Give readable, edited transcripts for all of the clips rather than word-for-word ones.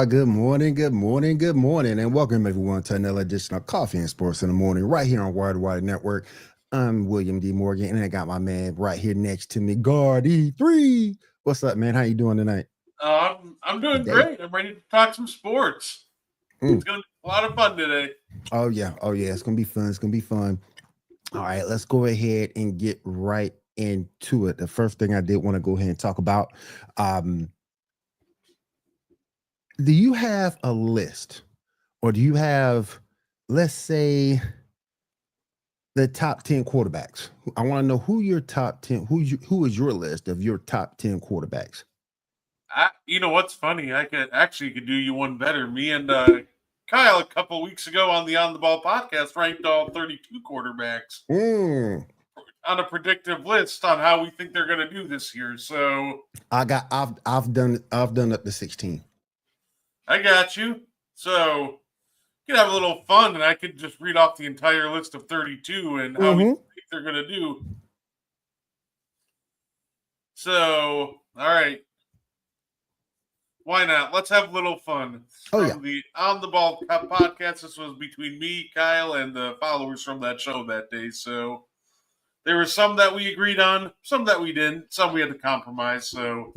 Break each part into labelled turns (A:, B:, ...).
A: Good morning, good morning, good morning, and welcome everyone to another edition of Coffee and Sports in the Morning, right here on Wired Wide Network. I'm William D. Morgan, and I got my man right here next to me, Guard E3. What's up, man? How you doing tonight?
B: I'm doing
A: Today.
B: great. I'm ready to talk some sports.
A: Mm.
B: It's gonna be a lot of fun today.
A: Oh yeah. It's gonna be fun. It's gonna be fun. All right, let's go ahead and get right into it. The first thing I did want to go ahead and talk about. Um, do you have a list, or do you have, let's say, the top 10 quarterbacks? I want to know who your top 10, who is your list of your top 10 quarterbacks?
B: You know what's funny? I could do you one better. Me and Kyle a couple weeks ago on the Ball podcast ranked all 32 quarterbacks
A: Mm,
B: on a predictive list on how we think they're going to do this year. So
A: I've done up to 16.
B: I got you. So you can have a little fun, and I could just read off the entire list of 32 and how we
A: Mm-hmm.
B: think they're going to do. So, all right. Why not? Let's have a little fun.
A: Oh yeah.
B: From the On the Ball podcast, this was between me, Kyle, and the followers from that show that day. So there were some that we agreed on, some that we didn't, some we had to compromise. So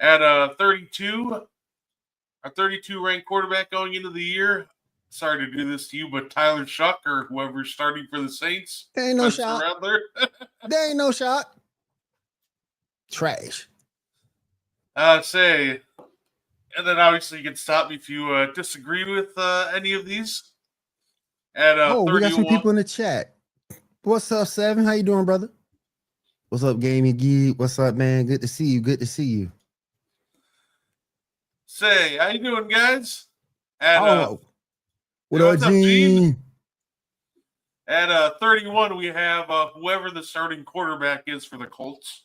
B: at 32, a 32 ranked quarterback going into the year. Sorry to do this to you, but Tyler Shuck or whoever's starting for the Saints,
A: There ain't no
B: Spencer
A: shot.
B: Rattler.
A: There ain't no shot. Trash.
B: Say, and then obviously you can stop me if you disagree with any of these. At
A: Oh, we got some
B: 31,
A: people in the chat. What's up, Seven? How you doing, brother? What's up, Gaming Geek? What's up, man? Good to see you. Good to see you.
B: say, how you doing, guys? At
A: What
B: hey,
A: up,
B: what's up, Gene?
A: Gene?
B: At 31, we have whoever the starting quarterback is for the Colts.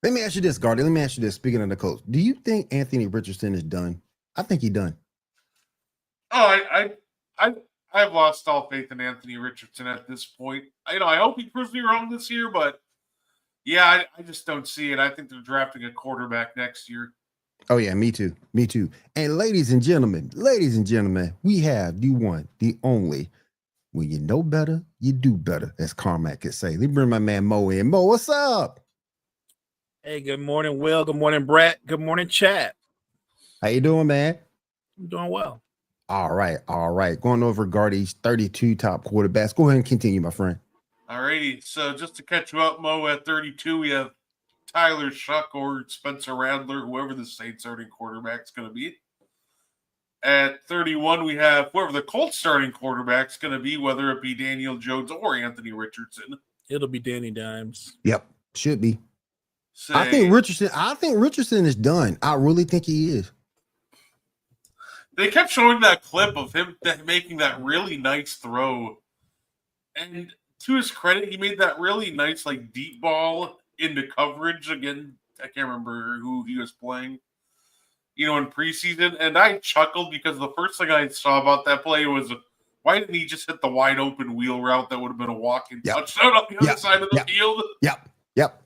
A: Let me ask you this, Gardy. Let me ask you this. Speaking of the Colts, do you think Anthony Richardson is done? I think he's done.
B: Oh, I've lost all faith in Anthony Richardson at this point. I hope he proves me wrong this year, but yeah, I just don't see it. I think they're drafting a quarterback next year.
A: Oh yeah, me too. Me too. And ladies and gentlemen, we have the one, the only. When you know better, you do better, as Carmack could say. Let me bring my man Mo in. Mo, what's up?
C: Hey, good morning, Will. Good morning, Brett. Good morning, Chad.
A: How you doing, man?
C: I'm doing well.
A: All right. Going over Gardy's 32 top quarterbacks. Go ahead and continue, my friend.
B: Alrighty, so just to catch you up, Mo, at 32, we have Tyler Shuck or Spencer Rattler, whoever the Saints starting quarterback's going to be. At 31, we have whoever the Colts starting quarterback's going to be, whether it be Daniel Jones or Anthony Richardson.
C: It'll be Danny Dimes.
A: Yep, should be.
B: Say,
A: I think Richardson is done. I really think he is.
B: they kept showing that clip of him making that really nice throw. And to his credit, he made that really nice, like, deep ball into coverage. Again, I can't remember who he was playing, in preseason. And I chuckled because the first thing I saw about that play was, why didn't he just hit the wide open wheel route that would have been a walk-in touchdown on the other side of the field?
A: Yep.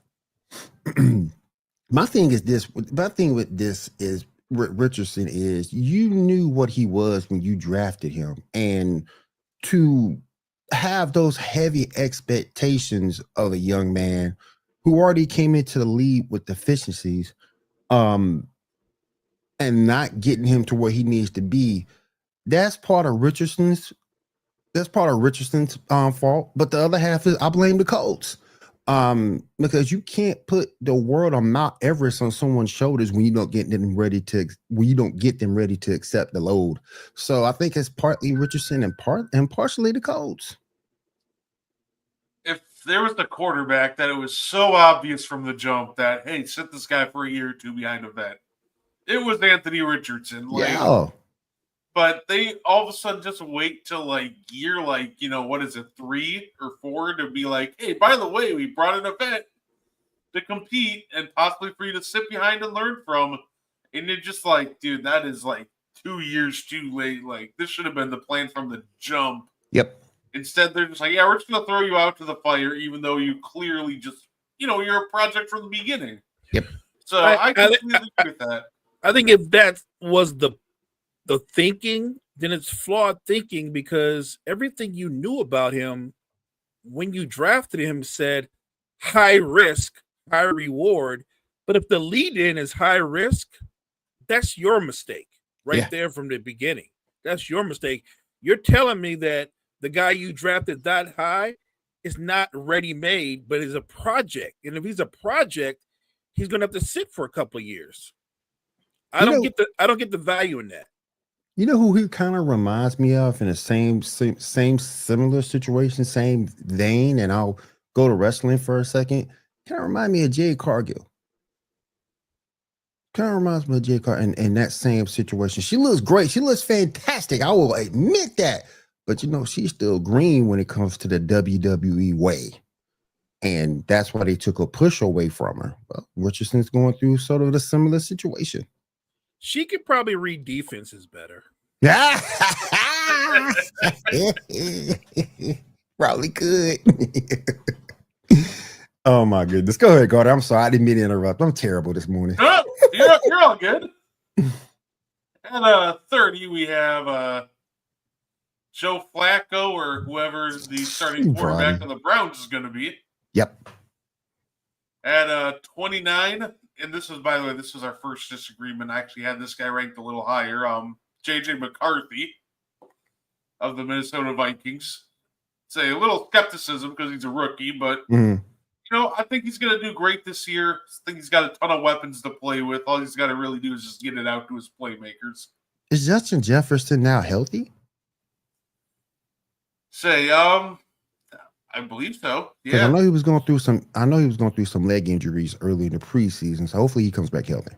A: My thing with this is Richardson is you knew what he was when you drafted him, and to have those heavy expectations of a young man who already came into the league with deficiencies, and not getting him to where he needs to be, that's part of Richardson's fault. But the other half is I blame the Colts. Because you can't put the world on Mount Everest on someone's shoulders when you don't get them ready to accept the load. So I think it's partly Richardson and partially the Colts.
B: If there was the quarterback that it was so obvious from the jump that, hey, sit this guy for a year or two behind a vet, it was Anthony Richardson.
A: Yeah.
B: But they all of a sudden just wait till year, what is it, 3 or 4 to be like, hey, by the way, we brought in a vet to compete and possibly for you to sit behind and learn from. And you're just like, dude, that is 2 years too late. This should have been the plan from the jump.
A: Yep.
B: Instead, they're just like, yeah, we're just going to throw you out to the fire, even though you clearly just, you're a project from the beginning.
A: Yep.
B: So I completely agree with that.
C: I think if that was the thinking, then it's flawed thinking because everything you knew about him when you drafted him said high risk, high reward. But if the lead in is high risk, that's your mistake right there from the beginning. That's your mistake. You're telling me that the guy you drafted that high is not ready made, but is a project. And if he's a project, he's going to have to sit for a couple of years. I don't get the value in that.
A: You know who he kind of reminds me of in the same similar situation, same vein, and I'll go to wrestling for a second. Kind of remind me of Jade Cargill. Kind of reminds me of Jade Cargill in that same situation. She looks great. She looks fantastic. I will admit that. But she's still green when it comes to the WWE way. And that's why they took a push away from her. Well, Richardson's going through sort of a similar situation.
C: She could probably read defenses better.
A: Probably could. Oh my goodness. Go ahead, Gordon. I'm sorry. I didn't mean to interrupt. I'm terrible this morning.
B: No, you're all good. And 30, we have Joe Flacco or whoever the starting quarterback of the Browns is going to be.
A: Yep.
B: At 29, and this is, by the way, this is our first disagreement. I actually had this guy ranked a little higher. J.J. McCarthy of the Minnesota Vikings. Say a little skepticism because he's a rookie, but I think he's going to do great this year. I think he's got a ton of weapons to play with. All he's got to really do is just get it out to his playmakers.
A: Is Justin Jefferson now healthy?
B: I believe so. Yeah.
A: I know he was going through some leg injuries early in the preseason, so hopefully he comes back healthy.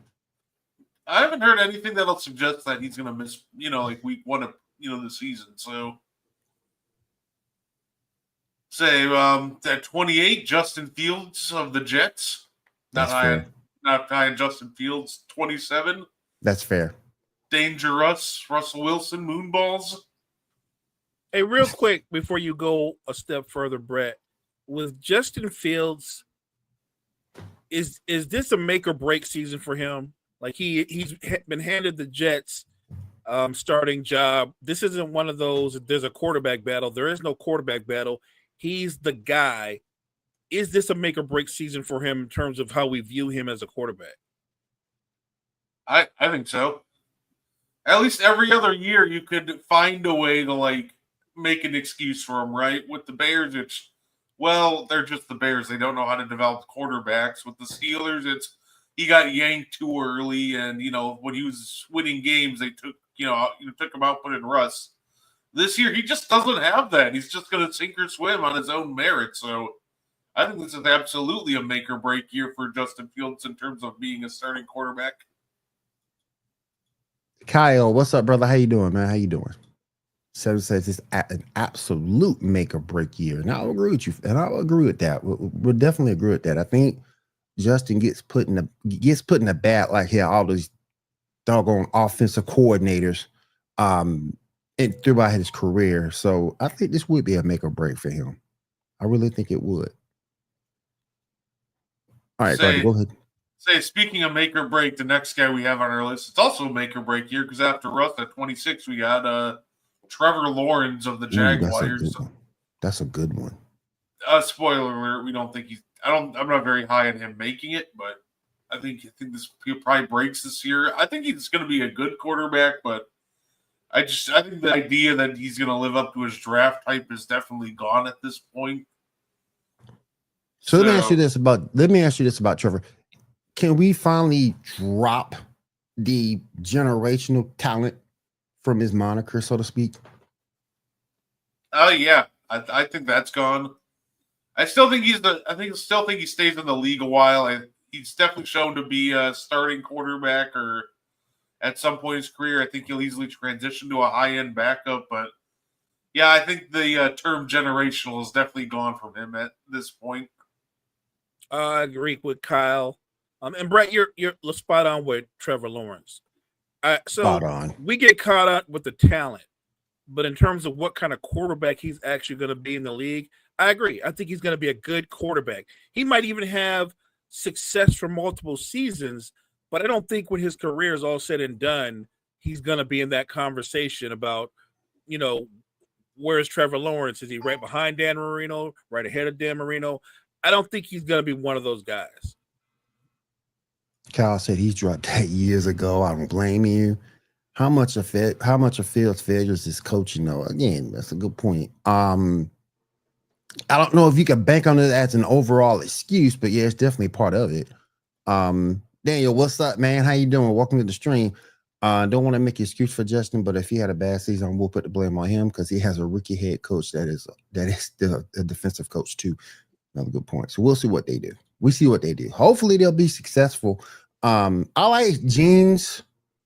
B: I haven't heard anything that'll suggest that he's going to miss, like week 1 of the season. So at 28, Justin Fields of the Jets. Not high on Justin Fields. 27.
A: That's fair.
B: Dangerous Russell Wilson moonballs.
C: Hey, real quick before you go a step further, Brett, with Justin Fields, is this a make or break season for him? Like he's been handed the Jets starting job. This isn't one of those. There's a quarterback battle. There is no quarterback battle. He's the guy. Is this a make or break season for him in terms of how we view him as a quarterback?
B: I think so. At least every other year, you could find a way to make an excuse for him, right? With the Bears, they're just the Bears. They don't know how to develop quarterbacks. With the Steelers, he got yanked too early, and when he was winning games, they took him out, put in Russ. This year, he just doesn't have that. He's just going to sink or swim on his own merit. So I think this is absolutely a make or break year for Justin Fields in terms of being a starting quarterback.
A: Kyle, what's up, brother? How you doing, man? How you doing? Seven says it's an absolute make or break year. And I'll agree with you. And I'll agree with that. We'll definitely agree with that. I think Justin gets put in a bad all these doggone offensive coordinators and throughout his career. So I think this would be a make or break for him. I really think it would. All right, go ahead.
B: Speaking of make or break, the next guy we have on our list, it's also a make or break year because after Russ at 26, we got Trevor Lawrence of the Jaguars.
A: That's a good one.
B: Spoiler alert: we don't think I'm not very high on him making it, but I think this probably breaks this year. I think he's going to be a good quarterback, but I think the idea that he's going to live up to his draft type is definitely gone at this point.
A: So let me ask you this about Trevor. Can we finally drop the generational talent from his moniker, so to speak?
B: Oh yeah, I think that's gone. I still think he stays in the league a while. He's definitely shown to be a starting quarterback, or at some point in his career, I think he'll easily transition to a high-end backup. But yeah, I think the term generational is definitely gone from him at this point.
C: I agree with Kyle. And Brett, you're spot on with Trevor Lawrence. Spot on. We get caught up with the talent, but in terms of what kind of quarterback he's actually going to be in the league, I agree. I think he's going to be a good quarterback. He might even have success for multiple seasons, but I don't think when his career is all said and done, he's going to be in that conversation about, where's Trevor Lawrence? Is he right behind Dan Marino, right ahead of Dan Marino? I don't think he's going to be one of those guys.
A: Kyle said he's dropped that years ago. I don't blame you. How much of Fields' failures is coaching though? Again, that's a good point. I don't know if you can bank on it as an overall excuse, but yeah, it's definitely part of it. Daniel, what's up, man? How you doing? Welcome to the stream. Don't want to make an excuse for Justin, but if he had a bad season, we'll put the blame on him because he has a rookie head coach that is the defensive coach too. Another good point. So we'll see what they do. We see what they do. Hopefully they'll be successful. I like Gene's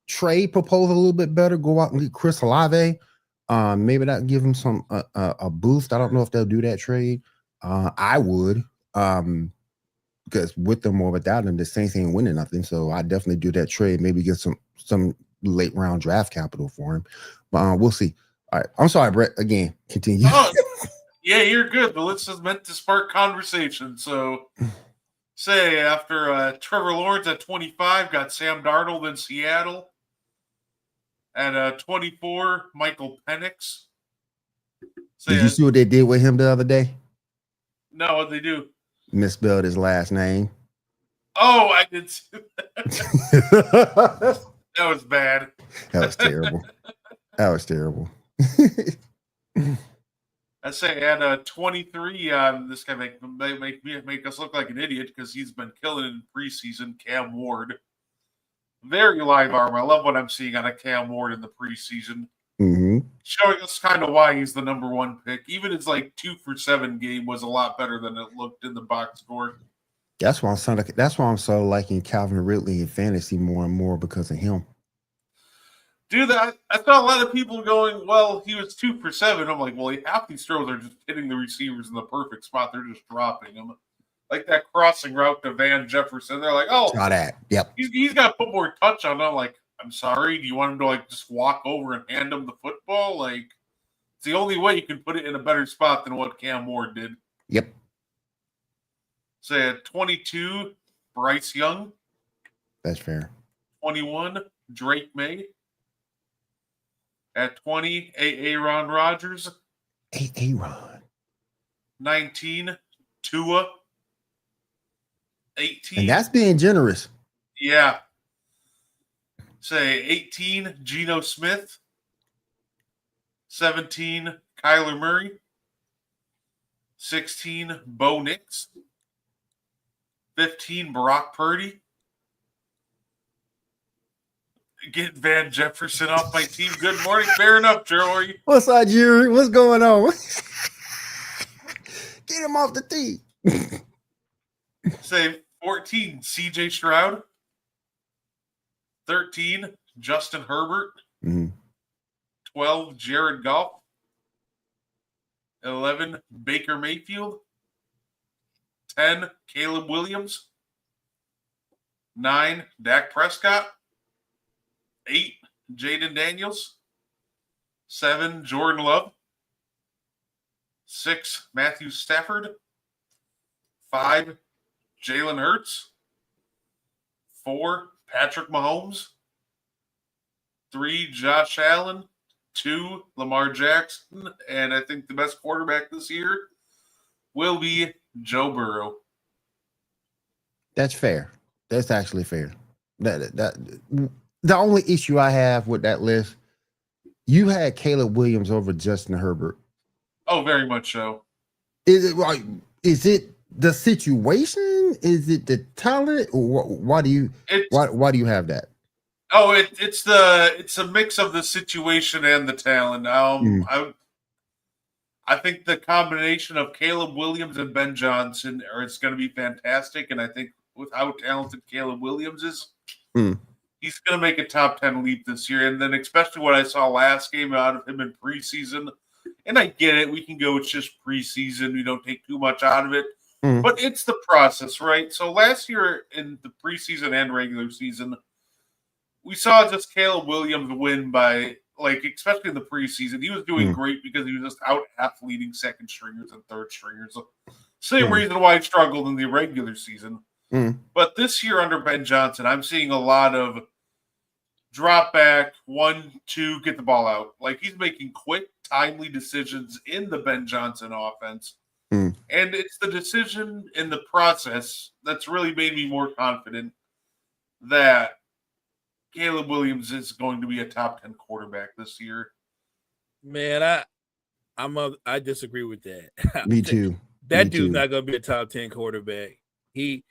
A: trade proposal a little bit better. Go out and get Chris Olave. Maybe that give him some a boost. I don't know if they'll do that trade. I would, because with them or without them, the Saints ain't winning nothing. So I definitely do that trade. Maybe get some late round draft capital for him. But we'll see. All right, I'm sorry, Brett. Again, continue.
B: Oh, yeah, you're good. The list is meant to spark conversation. So, say after Trevor Lawrence at 25 got Sam Darnold in Seattle. At 24, Michael Penix.
A: Did you see what they did with him the other day?
B: No, what they do?
A: Misspelled his last name.
B: Oh, I did see that. That was bad.
A: That was terrible. That was terrible.
B: I say at 23, this guy make us look like an idiot because he's been killing it in preseason. Cam Ward, very live arm. I love what I'm seeing on a Cam Ward in the preseason, showing us kind of why he's the number one pick. Even his 2-for-7 game was a lot better than it looked in the box score. That's why
A: I'm so liking Calvin Ridley in fantasy more and more because of him.
B: Dude, I saw a lot of people going, well, he was 2-for-7. I'm like, well, half these throws are just hitting the receivers in the perfect spot. They're just dropping them. Like that crossing route to Van Jefferson. They're like, oh,
A: saw that. Yep.
B: He's got to put more touch on. I'm like, I'm sorry. Do you want him to just walk over and hand him the football? It's the only way you can put it in a better spot than what Cam Ward did.
A: Yep.
B: Say at 22, Bryce Young.
A: That's fair.
B: 21, Drake May. At 20, Aaron Rodgers.
A: Aaron.
B: 19, Tua. 18.
A: And that's being generous.
B: Yeah. Say 18, Geno Smith. 17, Kyler Murray. 16, Bo Nix. 15, Brock Purdy. Get Van Jefferson off my team. Good morning. Fair enough, Jerry.
A: What's up, Jerry? What's going on? Get him off the team.
B: Say 14, CJ Stroud. 13, Justin Herbert. 12, Jared Goff. 11, Baker Mayfield. 10, Caleb Williams. 9, Dak Prescott. 8, Jaden Daniels. 7, Jordan Love. 6, Matthew Stafford. 5, Jalen Hurts. 4, Patrick Mahomes. 3, Josh Allen. 2, Lamar Jackson. And I think the best quarterback this year will be Joe Burrow.
A: That's fair. That's actually fair. The only issue I have with that list, you had Caleb Williams over Justin Herbert.
B: Oh, very much so.
A: Is it the situation? Is it the talent? Or why do you have that?
B: Oh, it's a mix of the situation and the talent. I think the combination of Caleb Williams and Ben Johnson is going to be fantastic, and I think with how talented Caleb Williams is, he's going to make a top 10 leap this year. And then especially what I saw last game out of him in preseason, and I get it, we can go, it's just preseason, we don't take too much out of it, but it's the process, right? So last year in the preseason and regular season, we saw just Caleb Williams win by, especially in the preseason, he was doing great because he was just out-athleting second stringers and third stringers. Same reason why he struggled in the regular season. But this year under Ben Johnson, I'm seeing a lot of drop back, 1-2, get the ball out. Like he's making quick, timely decisions in the Ben Johnson offense. And it's the decision in the process that's really made me more confident that Caleb Williams is going to be a top 10 quarterback this year.
C: Man, I disagree with that.
A: Me too.
C: That dude's not going to be a top 10 quarterback. I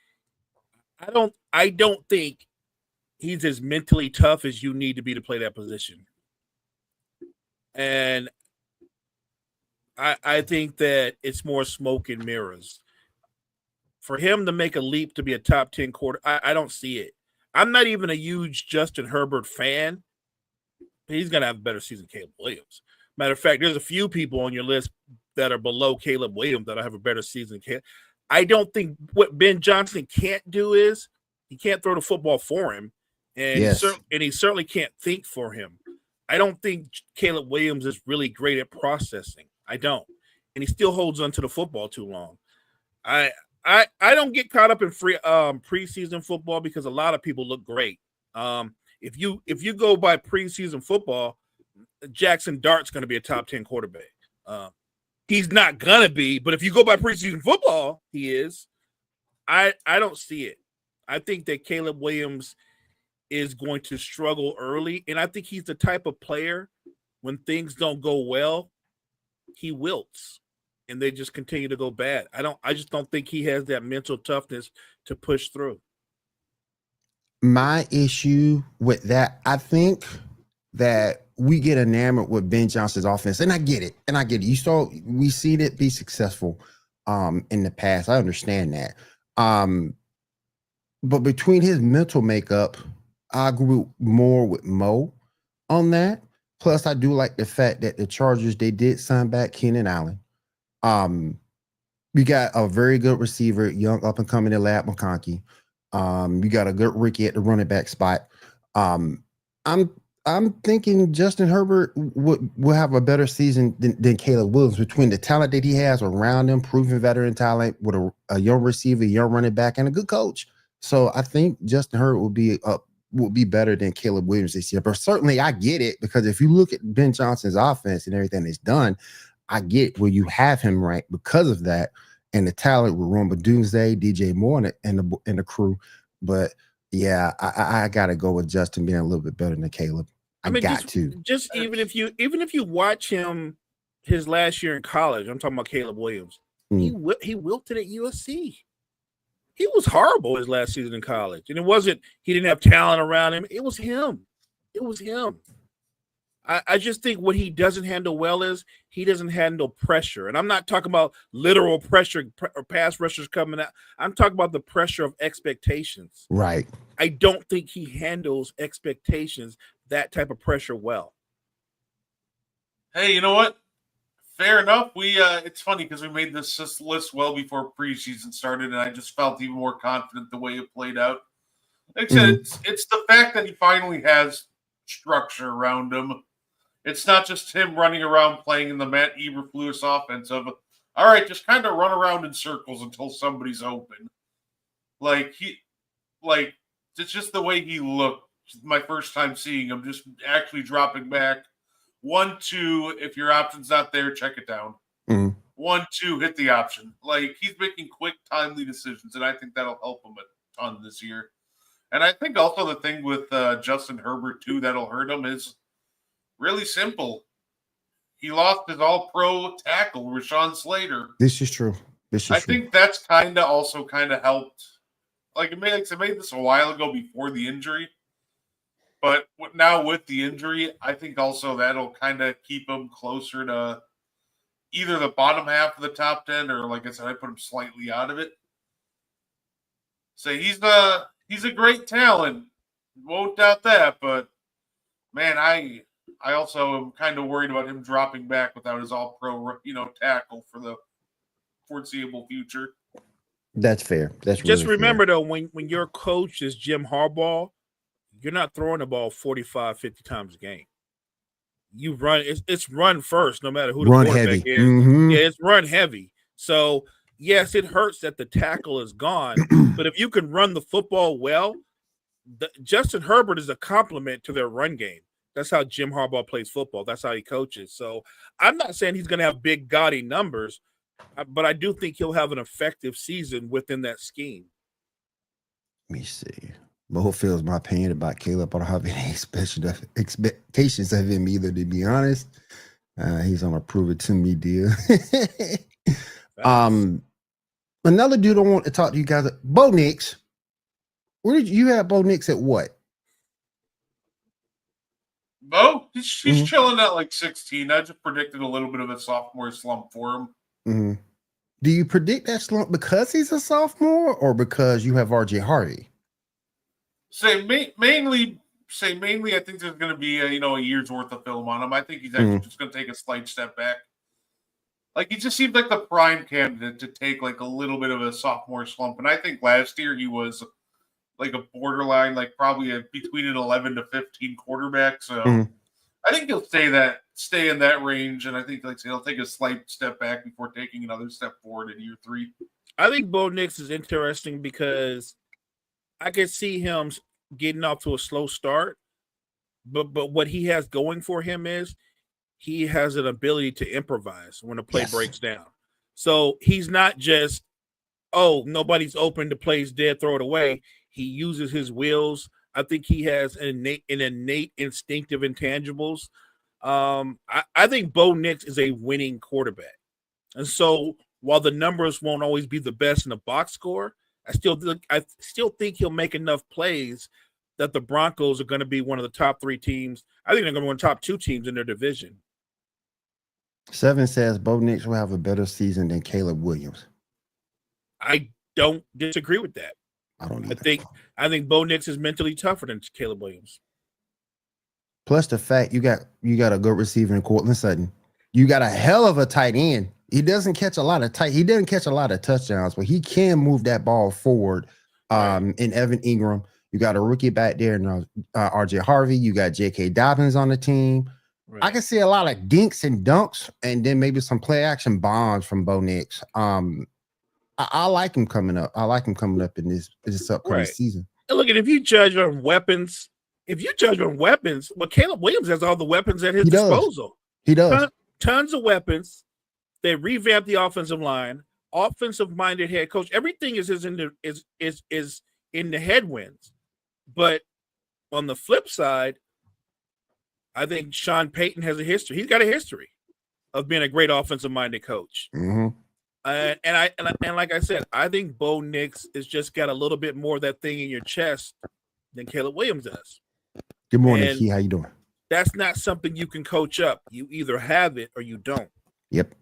C: don't think he's as mentally tough as you need to be to play that position. And I think that it's more smoke and mirrors. For him to make a leap to be a top 10 quarter, I don't see it. I'm not even a huge Justin Herbert fan. He's going to have a better season than Caleb Williams. Matter of fact, there's a few people on your list that are below Caleb Williams that'll have a better season than Caleb. I don't think what Ben Johnson can't do is he can't throw the football for him. And, he certainly can't think for him. I don't think Caleb Williams is really great at processing. I don't. And he still holds on to the football too long. I don't get caught up in preseason football because a lot of people look great. If you go by preseason football, Jackson Dart's going to be a top 10 quarterback. He's not going to be, but if you go by preseason football, he is. I don't see it. I think that Caleb Williams is going to struggle early, and I think he's the type of player when things don't go well, he wilts and they just continue to go bad. I just don't think he has that mental toughness to push through.
A: My issue with that, I think that we get enamored with Ben Johnson's offense, and I get it. We've seen it be successful in the past. I understand that. But between his mental makeup, I agree more with Mo on that. Plus, I do like the fact that the Chargers, they did sign back Keenan Allen. We got a very good receiver, young up and coming in Ladd McConkey. We got a good Ricky at the running back spot. I'm thinking Justin Herbert will have a better season than Caleb Williams between the talent that he has around him, proven veteran talent with a young receiver, young running back, and a good coach. So I think Justin Herbert will be better than Caleb Williams this year. But certainly I get it, because if you look at Ben Johnson's offense and everything that's done, I get where you have him ranked because of that and the talent with Roma Dunze, DJ Moore, and the crew. But yeah, I got to go with Justin being a little bit better than Caleb. Just
C: even if you watch him his last year in college, I'm talking about Caleb Williams. He wilted at USC. He was horrible his last season in college. And it wasn't he didn't have talent around him. It was him. I just think what he doesn't handle well is he doesn't handle pressure. And I'm not talking about literal pressure or pass rushers coming out. I'm talking about the pressure of expectations.
A: Right.
C: I don't think he handles expectations, that type of pressure, well.
B: Hey, you know what? Fair enough. It's funny because we made this list well before preseason started, and I just felt even more confident the way it played out. Like I said, it's the fact that he finally has structure around him. It's not just him running around playing in the Matt Eberflus offense of, all right, just kind of run around in circles until somebody's open. It's just the way he looked. My first time seeing him, just actually dropping back. 1-2, if your option's not there, check it down. 1-2, hit the option. Like, he's making quick, timely decisions, and I think that'll help him a ton this year. And I think also the thing with Justin Herbert, too, that'll hurt him is really simple. He lost his all-pro tackle, Rashawn Slater.
A: This is true.
B: I think that's kind of helped. Like, it made this a while ago before the injury. But now with the injury, I think also that'll kind of keep him closer to either the bottom half of the top 10 or, like I said, I put him slightly out of it. So he's a great talent. Won't doubt that. But, man, I also am kind of worried about him dropping back without his all-pro, tackle for the foreseeable future.
A: That's fair. That's
C: just
A: really
C: remember,
A: fair.
C: though, when your coach is Jim Harbaugh, you're not throwing the ball 45, 50 times a game. You run, it's run first, no matter who the quarterback is.
A: Mm-hmm.
C: Yeah, it's run heavy. So yes, it hurts that the tackle is gone, but if you can run the football well, Justin Herbert is a complement to their run game. That's how Jim Harbaugh plays football. That's how he coaches. So I'm not saying he's going to have big, gaudy numbers, but I do think he'll have an effective season within that scheme.
A: Let me see. Mo feels my pain about Caleb. I don't have any expectations of him either, to be honest. He's on a prove it to me deal. Another dude I want to talk to you guys. Bo Nix. Where did you have Bo Nix at what?
B: Bo, he's chilling at like 16. I just predicted a little bit of a sophomore slump for him.
A: Mm-hmm. Do you predict that slump because he's a sophomore or because you have RJ Harvey?
B: Mainly. I think there's going to be a year's worth of film on him. I think he's actually just going to take a slight step back. Like, he just seemed like the prime candidate to take like a little bit of a sophomore slump. And I think last year he was like a borderline, like probably between an 11 to 15 quarterback. So I think he'll stay in that range. And I think he'll take a slight step back before taking another step forward in year 3.
C: I think Bo Nix is interesting because I could see him getting off to a slow start. But what he has going for him is he has an ability to improvise when a play breaks down. So he's not just, nobody's open, the play's dead, throw it away. He uses his wheels. I think he has an innate instinctive intangibles. I think Bo Nix is a winning quarterback. And so while the numbers won't always be the best in the box score, I still think he'll make enough plays that the Broncos are going to be one of the top 3 teams. I think they're going to be one of the top 2 teams in their division.
A: 7 says Bo Nix will have a better season than Caleb Williams.
C: I don't disagree with that. I think Bo Nix is mentally tougher than Caleb Williams.
A: Plus the fact you got a good receiver in Courtland Sutton. You got a hell of a tight end. He doesn't catch a lot of touchdowns, but he can move that ball forward. In Evan Ingram, you got a rookie back there in RJ Harvey. You got J.K. Dobbins on the team. Right. I can see a lot of dinks and dunks, and then maybe some play action bombs from Bo Nix. I like him coming up. In this upcoming season.
C: And look, if you judge on weapons, well, Caleb Williams has all the weapons at his disposal.
A: He does.
C: Tons of weapons. They revamped the offensive line. Offensive-minded head coach. Everything is in the headwinds. But on the flip side, I think Sean Payton has a history. He's got a history of being a great offensive-minded coach.
A: Mm-hmm.
C: And like I said, I think Bo Nix has just got a little bit more of that thing in your chest than Caleb Williams does.
A: Good morning, Key. How you doing?
C: That's not something you can coach up. You either have it or you don't.
A: Yep.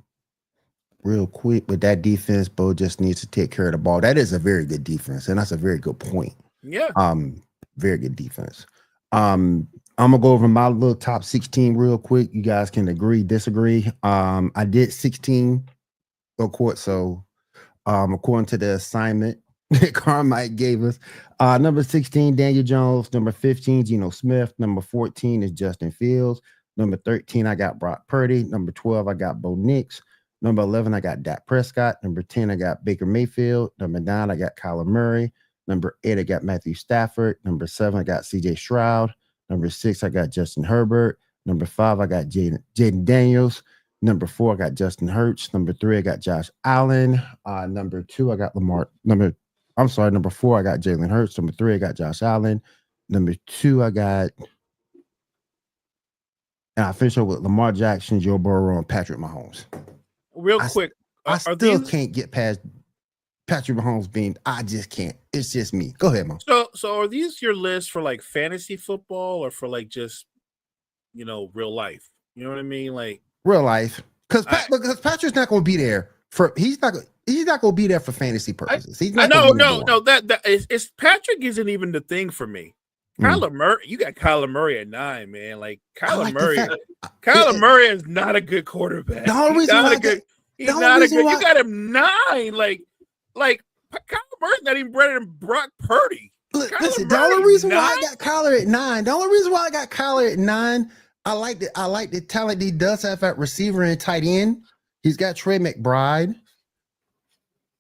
A: Real quick, with that defense, Bo just needs to take care of the ball. That is a very good defense, and that's a very good point.
C: Yeah.
A: Very good defense. I'm gonna go over my little top 16 real quick. You guys can agree, disagree. I did 16, of course. So, according to the assignment that Carmike gave us, number 16, Daniel Jones. Number 15, Geno Smith. Number 14 is Justin Fields. Number 13, I got Brock Purdy. Number 12, I got Bo Nix. Number 11, I got Dak Prescott. Number 10, I got Baker Mayfield. Number 9, I got Kyler Murray. Number 8, I got Matthew Stafford. Number 7, I got CJ Stroud. Number 6, I got Justin Herbert. Number 5, I got Jaden Daniels. Number 4, I got Justin Hurts. Number 3, I got Josh Allen. Number 2, I got Number 4, I got Jalen Hurts. Number 3, I got Josh Allen. Number 2, I got, and I finished up with Lamar Jackson, Joe Burrow, and Patrick Mahomes.
C: Real quick,
A: I still can't get past Patrick Mahomes being. I just can't. It's just me. Go ahead, Mo.
C: So are these your lists for like fantasy football or for like just real life? You know what I mean? Like
A: real life, because Patrick's not going to be there for. He's not going to be there for fantasy purposes. He's not.
C: No. That is Patrick isn't even the thing for me. Kyler Murray, you got Kyler Murray at 9, man. Like Kyler Murray is not a good quarterback.
A: The only reason
C: he's not a good. You got him 9, like Kyler Murray's not even better than Brock Purdy.
A: Listen, the only reason why I got Kyler at 9, I like the talent he does have at receiver and tight end. He's got Trey McBride.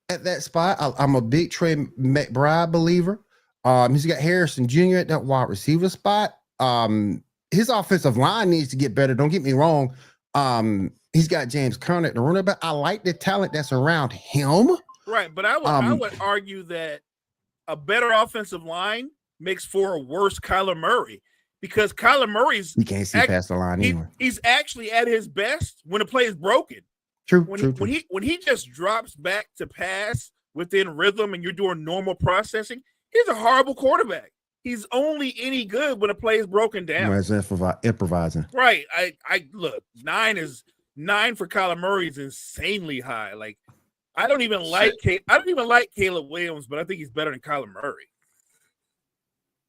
A: at that spot. I'm a big Trey McBride believer. He's got Harrison Jr. at that wide receiver spot. His offensive line needs to get better. Don't get me wrong. He's got James Conner at the running back. I like the talent that's around him.
C: Right, but I would argue that a better offensive line makes for a worse Kyler Murray because Kyler Murray's
A: you can't see past the line anyway.
C: He's actually at his best when the play is broken.
A: True.
C: When he just drops back to pass within rhythm and you're doing normal processing, he's a horrible quarterback. He's only any good when a play is broken down.
A: Improvising.
C: Right. I look, 9 for Kyler Murray is insanely high. Like I don't even like Caleb Williams, but I think he's better than Kyler Murray.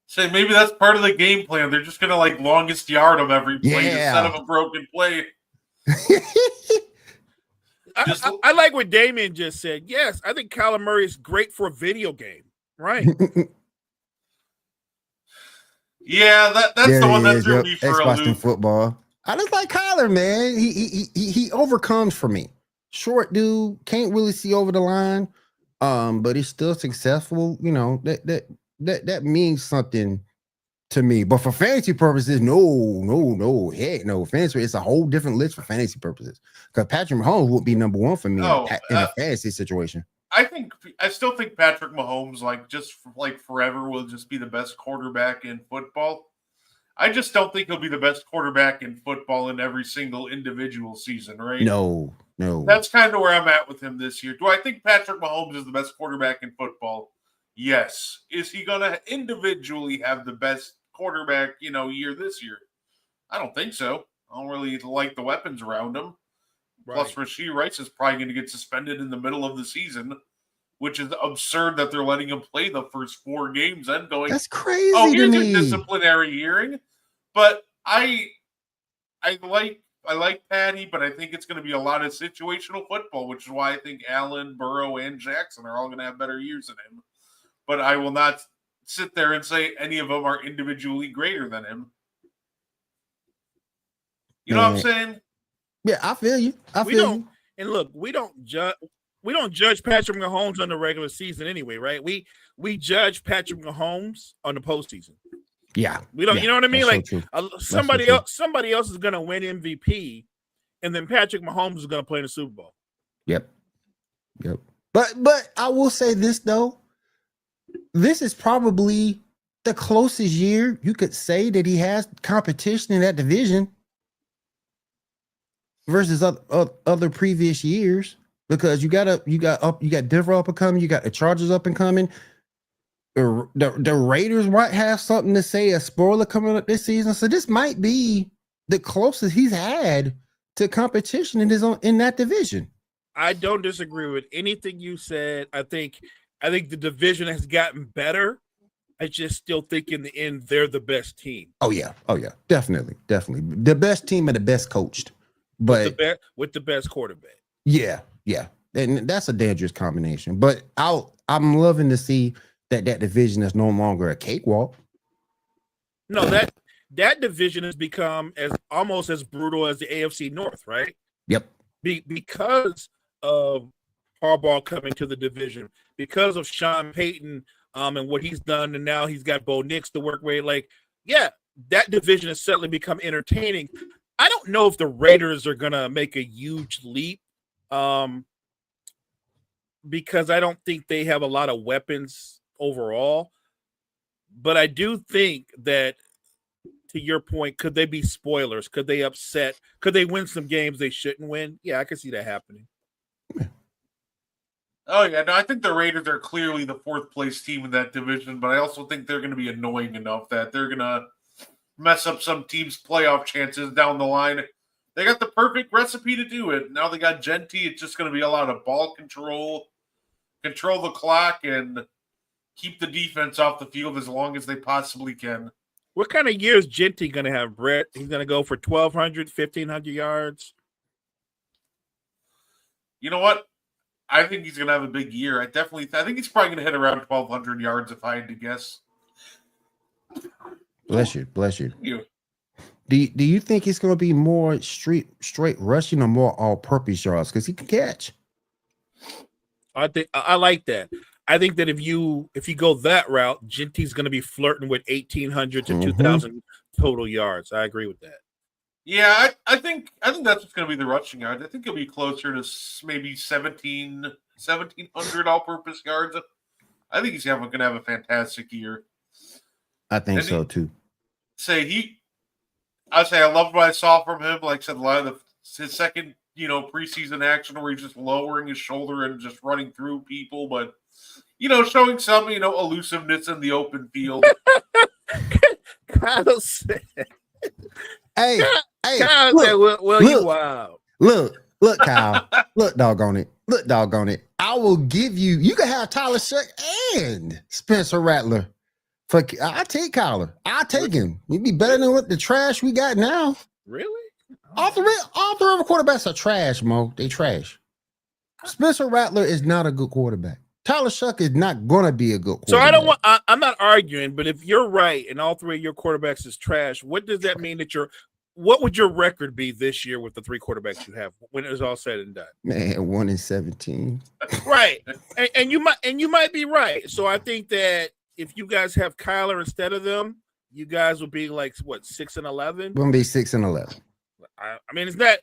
B: Say maybe that's part of the game plan. They're just gonna like longest yard of every play instead of a broken play.
C: I like what Damien just said. Yes, I think Kyler Murray is great for a video game. Right.
B: Yeah, that's the one that threw me for a loop.
A: Football. I just like Kyler, man. He overcomes for me. Short dude, can't really see over the line, but he's still successful. You know that means something to me. But for fantasy purposes, no, heck no. Fantasy, it's a whole different list for fantasy purposes. Because Patrick Mahomes would be number one for me in a fantasy situation.
B: I still think Patrick Mahomes, forever, will just be the best quarterback in football. I just don't think he'll be the best quarterback in football in every single individual season, right?
A: No.
B: That's kind of where I'm at with him this year. Do I think Patrick Mahomes is the best quarterback in football? Yes. Is he going to individually have the best quarterback, year this year? I don't think so. I don't really like the weapons around him. Right. Plus, Rashee Rice is probably going to get suspended in the middle of the season, which is absurd that they're letting him play the first 4 games and going,
A: that's crazy.
B: Oh, here's a disciplinary hearing. But I like Patty, but I think it's going to be a lot of situational football, which is why I think Allen, Burrow, and Jackson are all going to have better years than him. But I will not sit there and say any of them are individually greater than him. You know what I'm saying?
A: Yeah, I feel you.
C: And look, we don't judge Patrick Mahomes on the regular season anyway, right? We judge Patrick Mahomes on the postseason.
A: Yeah,
C: we don't. You know what I mean? Like
A: so
C: somebody else is going to win MVP, and then Patrick Mahomes is going to play in the Super Bowl.
A: Yep. But I will say this though, this is probably the closest year you could say that he has competition in that division versus other previous years, because you got Denver up and coming, you got the Chargers up and coming. The Raiders might have something to say, a spoiler coming up this season. So this might be the closest he's had to competition in that division.
C: I don't disagree with anything you said. I think the division has gotten better. I just still think in the end they're the best team.
A: Oh yeah, definitely, the best team and the best coached, but
C: with the best quarterback.
A: Yeah, and that's a dangerous combination. But I'm loving to see that division is no longer a cakewalk.
C: No, that division has become almost as brutal as the AFC North, right?
A: Yep.
C: Because of Harbaugh coming to the division, because of Sean Payton and what he's done, and now he's got Bo Nix to work with. Like, yeah, that division has suddenly become entertaining. I don't know if the Raiders are gonna make a huge leap, because I don't think they have a lot of weapons overall, but I do think that, to your point, could they be spoilers? Could they upset? Could they win some games they shouldn't win? Yeah, I can see that happening.
B: Oh yeah, no, I think the Raiders are clearly the 4th place team in that division, but I also think they're going to be annoying enough that they're going to mess up some teams' playoff chances down the line. They got the perfect recipe to do it. Now they got Genty. It's just going to be a lot of ball control the clock, and keep the defense off the field as long as they possibly can.
C: What kind of year is Genty going to have, Brett? He's going to go for 1,200, 1,500 yards?
B: You know what? I think he's going to have a big year. I think he's probably going to hit around 1,200 yards if I had to guess.
A: Bless you.
B: Thank you.
A: Do you think it's going to be more straight rushing or more all-purpose yards? Because he can catch.
C: I think I like that. I think that if you go that route, Genty's going to be flirting with 1,800 to 2,000 total yards. I agree with that.
B: Yeah, I think that's what's going to be the rushing yards. I think it'll be closer to maybe 1,700 all-purpose yards. I think he's going to have a fantastic year.
A: I think so too.
B: I loved what I saw from him. Like I said, a lot of his second, preseason action where he's just lowering his shoulder and just running through people, but showing some, elusiveness in the open field.
C: Kyle said,
A: Hey,
C: Kyle
A: look,
C: said, well, you wow.
A: Look, Kyle. Look, doggone it. I will give you. You can have Tyler Shuck and Spencer Rattler. I'll take Kyler. I'll take him. He'd be better than what the trash we got now.
C: Really?
A: All three of the quarterbacks are trash, Mo. They trash. Spencer Rattler is not a good quarterback. Tyler Shuck is not gonna be a good quarterback.
C: So I'm not arguing, but if you're right and all three of your quarterbacks is trash, what does that mean what would your record be this year with the three quarterbacks you have when it's all said and done?
A: Man, 1-17.
C: Right. And you might be right. So I think that if you guys have Kyler instead of them, you guys will be like what, 6-11?
A: We're gonna be 6-11.
C: I mean, it's not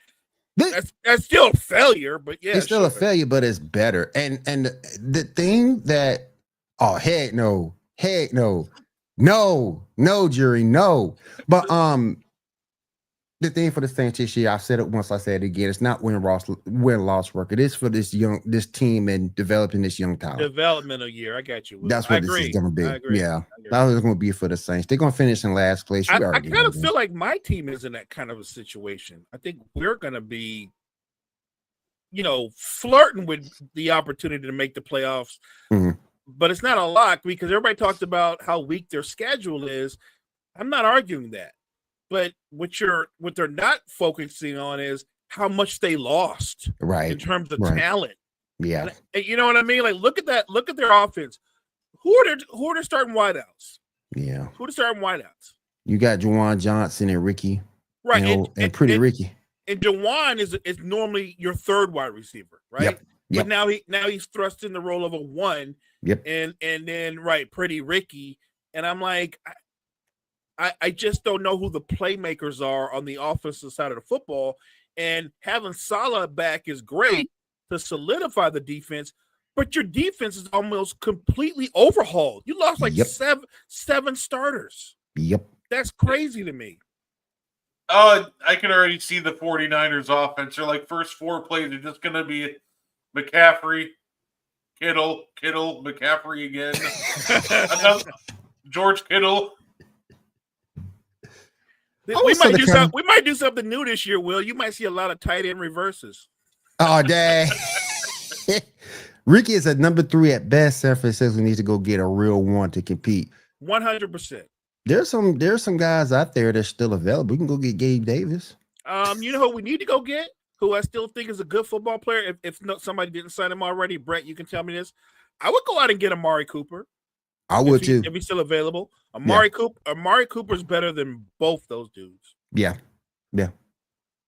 C: that's still a failure, but yeah,
A: it's still a failure, but it's better. And the thing that heck no, jury, no. But the thing for the Saints this year, I've said it once, I said it again. It's not win-loss work. It is for this team and developing this young talent.
C: Developmental year. I got you.
A: That's what this is going to be. Yeah, that's what it's going to be for the Saints. They're going to finish in last place.
C: I kind of feel like my team is in that kind of a situation. I think we're going to be, flirting with the opportunity to make the playoffs, but it's not a lock because everybody talked about how weak their schedule is. I'm not arguing that. But what they're not focusing on is how much they lost,
A: right?
C: In terms of talent,
A: yeah.
C: And you know what I mean? Like, look at that. Look at their offense. Who are their starting wideouts?
A: Yeah.
C: Who are the starting wideouts?
A: You got Juwan Johnson and Ricky,
C: right?
A: And Pretty Ricky.
C: And Juwan is normally your third wide receiver, right?
A: Yep.
C: But now he's thrust in the role of a one.
A: Yep.
C: And then Pretty Ricky, and I'm like. I just don't know who the playmakers are on the offensive side of the football. And having Salah back is great to solidify the defense, but your defense is almost completely overhauled. You lost like seven starters.
A: Yep.
C: That's crazy to me.
B: Oh, I can already see the 49ers offense. They're like first four plays are just going to be McCaffrey, Kittle, McCaffrey again. George Kittle.
C: We might do something new this year, Will. You might see a lot of tight end reverses.
A: Oh, dang. Ricky is at number 3 at best. San Francisco needs to go get a real one to compete.
C: 100%.
A: There's some guys out there that's still available. We can go get Gabe Davis.
C: You know who we need to go get? Who I still think is a good football player. If somebody didn't sign him already, Brett, you can tell me this. I would go out and get Amari Cooper.
A: I would too.
C: If he's still available. Amari Cooper's better than both those dudes.
A: Yeah.
B: Did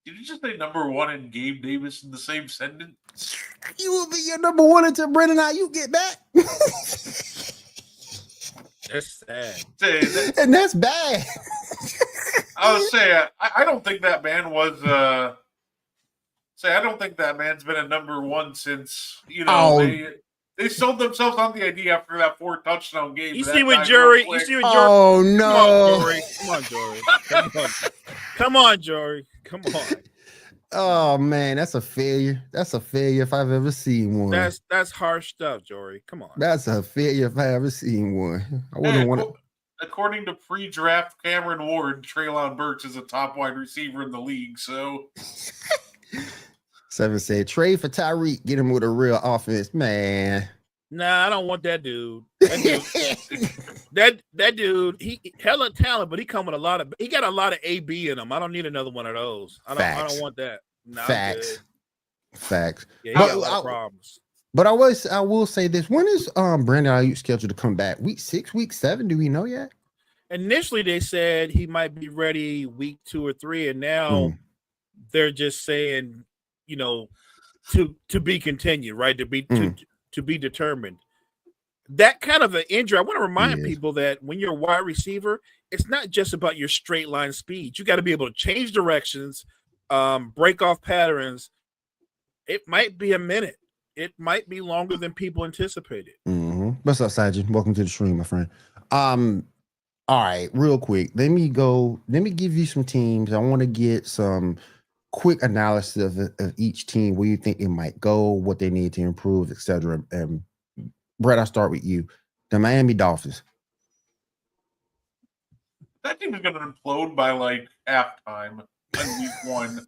B: you just say number 1 and Gabe Davis in the same sentence?
A: You will be your number 1 until Brandon Ayuk get back.
C: That's sad.
A: And that's bad.
B: I was saying, I don't think that man was I don't think that man's been a number 1 since, They sold themselves on the idea after that 4 touchdown game.
C: You see what Jory?
A: Oh no!
C: Come on, Jory. Come on.
A: Oh man, that's a failure. That's a failure if I've ever seen one.
C: That's harsh stuff, Jory. Come on.
A: That's a failure if I ever seen one. I wouldn't want to.
B: According to pre-draft Cameron Ward, Treylon Burks is a top wide receiver in the league. So.
A: 7 said trade for Tyreek, get him with a real offense, man.
C: Nah, I don't want that dude. That dude, he hella talent, but he got a lot of AB in him. I don't need another one of those. I don't want that. Nah,
A: Facts.
C: Yeah, he got a lot of problems.
A: But I will say this: when is Brandon Ayuk scheduled to come back? Week 6, week 7? Do we know yet?
C: Initially, they said he might be ready week 2 or 3, and now they're just saying, to be continued, right? to be determined. That kind of an injury, I want to remind
A: Yes.
C: people that when you're a wide receiver, it's not just about your straight line speed. You got to be able to change directions, break off patterns. It might be a minute. It might be longer than people anticipated.
A: What's up, Sajid? Welcome to the stream, my friend. All right, real quick. Let me give you some teams. I want to get some quick analysis of each team, where you think it might go, what they need to improve, etc. And Brett, I'll start with you. The Miami Dolphins.
B: That team is going to implode by like halftime in week 1.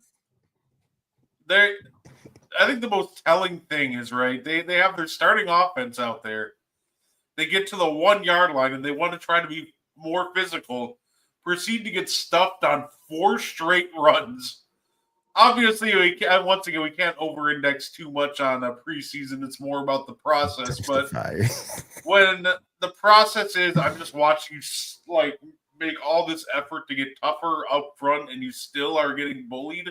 B: I think the most telling thing is, right, they have their starting offense out there. They get to the 1 yard line and they want to try to be more physical, proceed to get stuffed on 4 straight runs. Obviously, once again, we can't over-index too much on a preseason. It's more about the process. But when the process is, I'm just watching you like make all this effort to get tougher up front, and you still are getting bullied.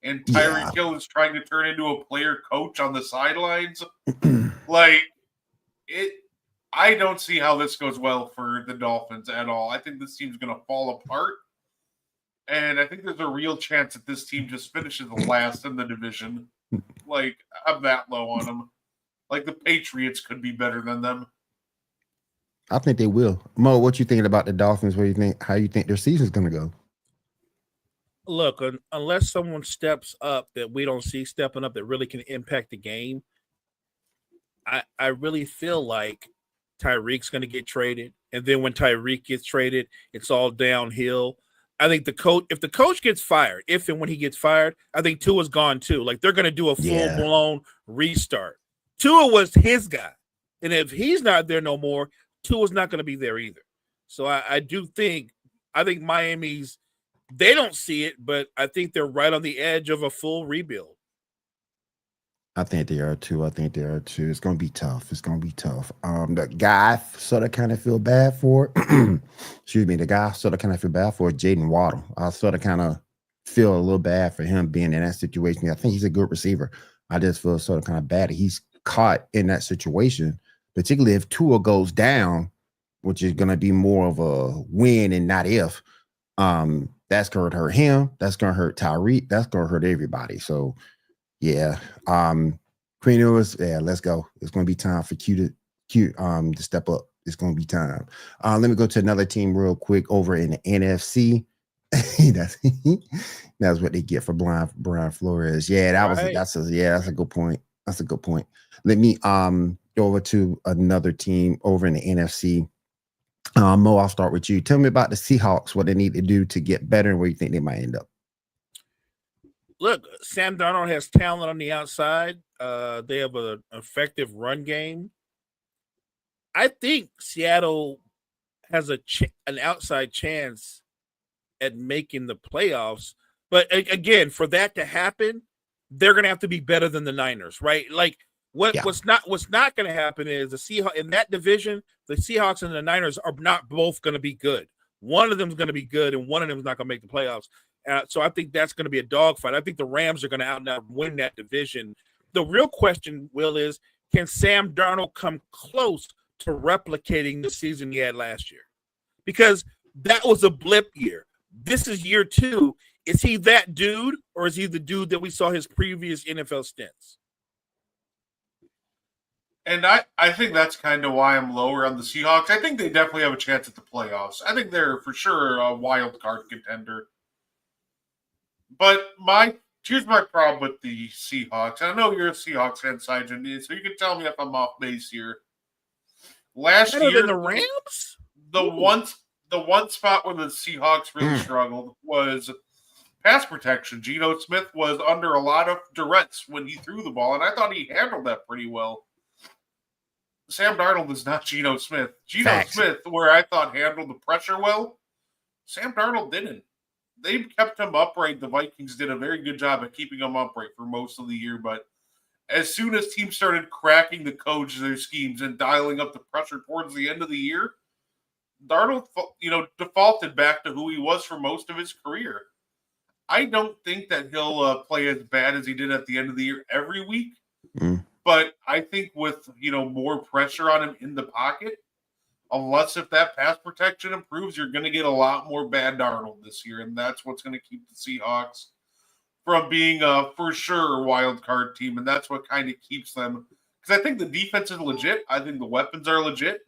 B: And Tyreek Hill is trying to turn into a player coach on the sidelines. I don't see how this goes well for the Dolphins at all. I think this team's going to fall apart. And I think there's a real chance that this team just finishes last in the division. Like, I'm that low on them. Like, the Patriots could be better than them.
A: I think they will. Mo, what you thinking about the Dolphins? How you think their season's going to go?
C: Look, unless someone steps up that we don't see stepping up that really can impact the game, I really feel like Tyreek's going to get traded. And then when Tyreek gets traded, it's all downhill. I think if the coach gets fired, if and when he gets fired, I think Tua's gone too. Like, they're going to do a full-blown restart. Tua was his guy. And if he's not there no more, Tua's not going to be there either. So I think Miami's, they don't see it, but I think they're right on the edge of a full rebuild.
A: I think they are too. It's going to be tough. The guy I sort of kind of feel bad for, Jaden Waddle. I sort of kind of feel a little bad for him being in that situation. I think he's a good receiver. I just feel sort of kind of bad that he's caught in that situation, particularly if Tua goes down, which is going to be more of a win and not if. That's going to hurt him. That's going to hurt Tyreek. That's going to hurt everybody. So, yeah. Queen Lewis, let's go. It's going to be time for Q to step up. It's going to be time. Let me go to another team real quick over in the NFC. That's what they get for Brian Flores. Yeah, that's a good point. That's a good point. Let me go over to another team over in the NFC. Mo, I'll start with you. Tell me about the Seahawks, what they need to do to get better and where you think they might end up.
C: Look, Sam Darnold has talent on the outside. They have an effective run game. I think Seattle has an outside chance at making the playoffs. But again, for that to happen, they're going to have to be better than the Niners, right? Like what's not going to happen is the Seahawks in that division. The Seahawks and the Niners are not both going to be good. One of them is going to be good, and one of them is not going to make the playoffs. So I think that's going to be a dogfight. I think the Rams are going to out and out win that division. The real question, Will, is can Sam Darnold come close to replicating the season he had last year? Because that was a blip year. This is year 2. Is he that dude, or is he the dude that we saw his previous NFL stints?
B: And I think that's kind of why I'm lower on the Seahawks. I think they definitely have a chance at the playoffs. I think they're for sure a wild card contender. But here's my problem with the Seahawks. I know you're a Seahawks fan, Sajid, so you can tell me if I'm off base here. Last year,
C: than the Rams?
B: The one spot where the Seahawks really struggled was pass protection. Geno Smith was under a lot of duress when he threw the ball, and I thought he handled that pretty well. Sam Darnold is not Geno Smith. Geno Smith, where I thought handled the pressure well, Sam Darnold didn't. They kept him upright. The Vikings did a very good job at keeping him upright for most of the year, but as soon as teams started cracking the codes of their schemes and dialing up the pressure towards the end of the year, Darnold, defaulted back to who he was for most of his career. I don't think that he'll play as bad as he did at the end of the year every week, But I think with more pressure on him in the pocket, unless if that pass protection improves, you're going to get a lot more bad Darnold this year, and that's what's going to keep the Seahawks from being a for sure wild card team, and that's what kind of keeps them. Because I think the defense is legit. I think the weapons are legit.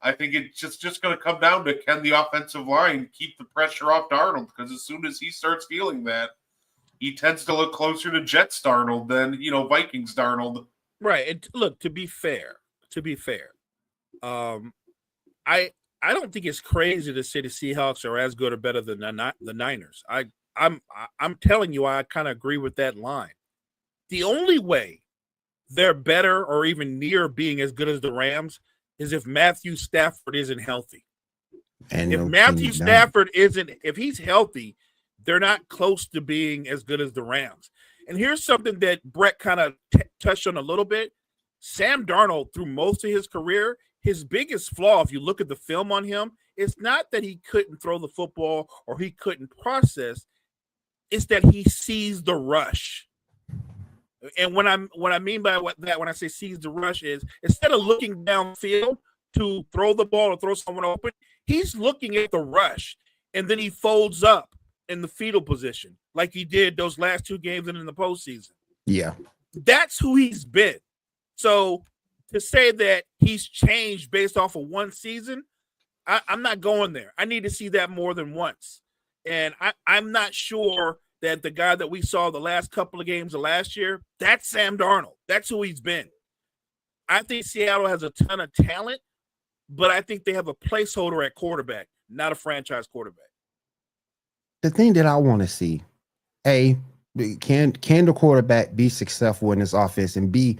B: I think it's just going to come down to can the offensive line keep the pressure off Darnold? Because as soon as he starts feeling that, he tends to look closer to Jets Darnold than Vikings Darnold.
C: Right. And look, to be fair, I don't think it's crazy to say the Seahawks are as good or better than the Niners. I'm telling you, I kind of agree with that line. The only way they're better or even near being as good as the Rams is if Matthew Stafford isn't healthy.
A: And
C: if Matthew Stafford if he's healthy, they're not close to being as good as the Rams. And here's something that Brett kind of touched on a little bit. Sam Darnold, through most of his career, his biggest flaw, if you look at the film on him, is not that he couldn't throw the football or he couldn't process. It's that he sees the rush. And what I mean by that when I say sees the rush is instead of looking downfield to throw the ball or throw someone open, he's looking at the rush and then he folds up in the fetal position like he did those last two games and in the postseason.
A: Yeah.
C: That's who he's been. So to say that he's changed based off of one season, I'm not going there. I need to see that more than once. And I'm not sure that the guy that we saw the last couple of games of last year, that's Sam Darnold. That's who he's been. I think Seattle has a ton of talent, but I think they have a placeholder at quarterback, not a franchise quarterback.
A: The thing that I want to see, A, can the quarterback be successful in this offense? And B,